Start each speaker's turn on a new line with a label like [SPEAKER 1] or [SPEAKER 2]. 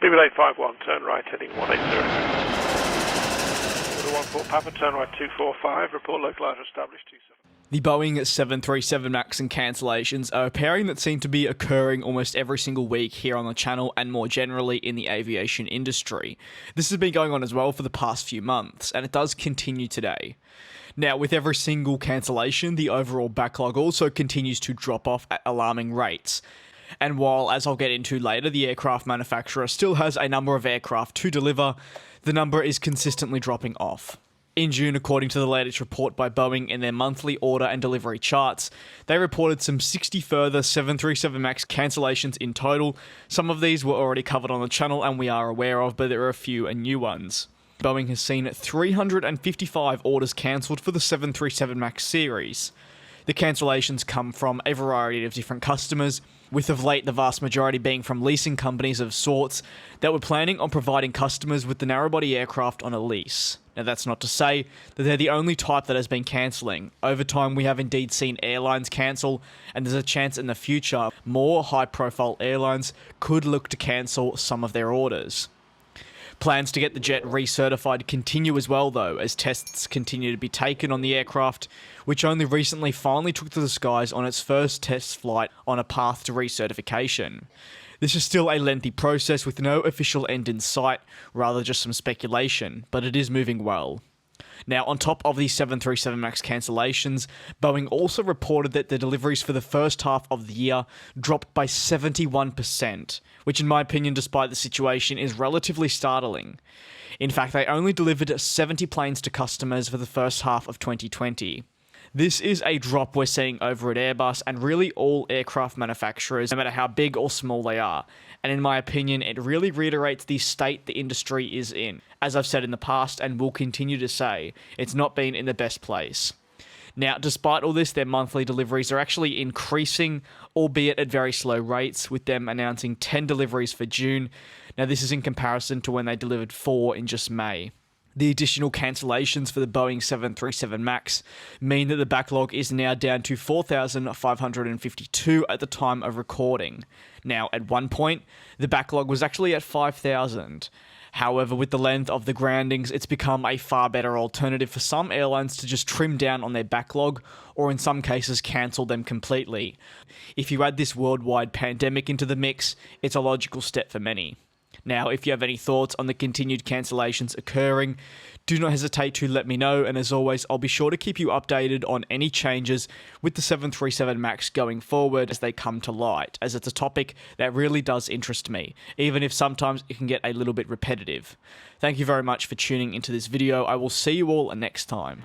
[SPEAKER 1] 851, turn right heading 180. 14 Papa, turn right 245, report localizer established 27.
[SPEAKER 2] The Boeing 737 MAX and cancellations are a pairing that seem to be occurring almost every single week here on the channel and more generally in the aviation industry. This has been going on as well for the past few months, and it does continue today. Now, with every single cancellation, the overall backlog also continues to drop off at alarming rates. And while, as I'll get into later, the aircraft manufacturer still has a number of aircraft to deliver, the number is consistently dropping off. In June, according to the latest report by Boeing in their monthly order and delivery charts, they reported some 60 further 737 MAX cancellations in total. Some of these were already covered on the channel and we are aware of, but there are a few new ones. Boeing has seen 355 orders cancelled for the 737 MAX series. The cancellations come from a variety of different customers, with of late the vast majority being from leasing companies of sorts that were planning on providing customers with the narrow-body aircraft on a lease. Now, that's not to say that they're the only type that has been cancelling. Over time, we have indeed seen airlines cancel, and there's a chance in the future more high-profile airlines could look to cancel some of their orders. Plans to get the jet recertified continue as well, though, as tests continue to be taken on the aircraft, which only recently finally took to the skies on its first test flight on a path to recertification. This is still a lengthy process with no official end in sight, rather just some speculation, but it is moving well. Now, on top of the 737 MAX cancellations, Boeing also reported that the deliveries for the first half of the year dropped by 71%, which in my opinion, despite the situation, is relatively startling. In fact, they only delivered 70 planes to customers for the first half of 2020. This is a drop we're seeing over at Airbus and really all aircraft manufacturers, no matter how big or small they are. And in my opinion, it really reiterates the state the industry is in. As I've said in the past and will continue to say, it's not been in the best place. Now, despite all this, their monthly deliveries are actually increasing, albeit at very slow rates, with them announcing 10 deliveries for June. Now, this is in comparison to when they delivered 4 in just May. The additional cancellations for the Boeing 737 MAX mean that the backlog is now down to 4,552 at the time of recording. Now, at one point, the backlog was actually at 5,000. However, with the length of the groundings, it's become a far better alternative for some airlines to just trim down on their backlog, or in some cases cancel them completely. If you add this worldwide pandemic into the mix, it's a logical step for many. Now, if you have any thoughts on the continued cancellations occurring, do not hesitate to let me know, and as always, I'll be sure to keep you updated on any changes with the 737 MAX going forward as they come to light, as it's a topic that really does interest me, even if sometimes it can get a little bit repetitive. Thank you very much for tuning into this video. I will see you all next time.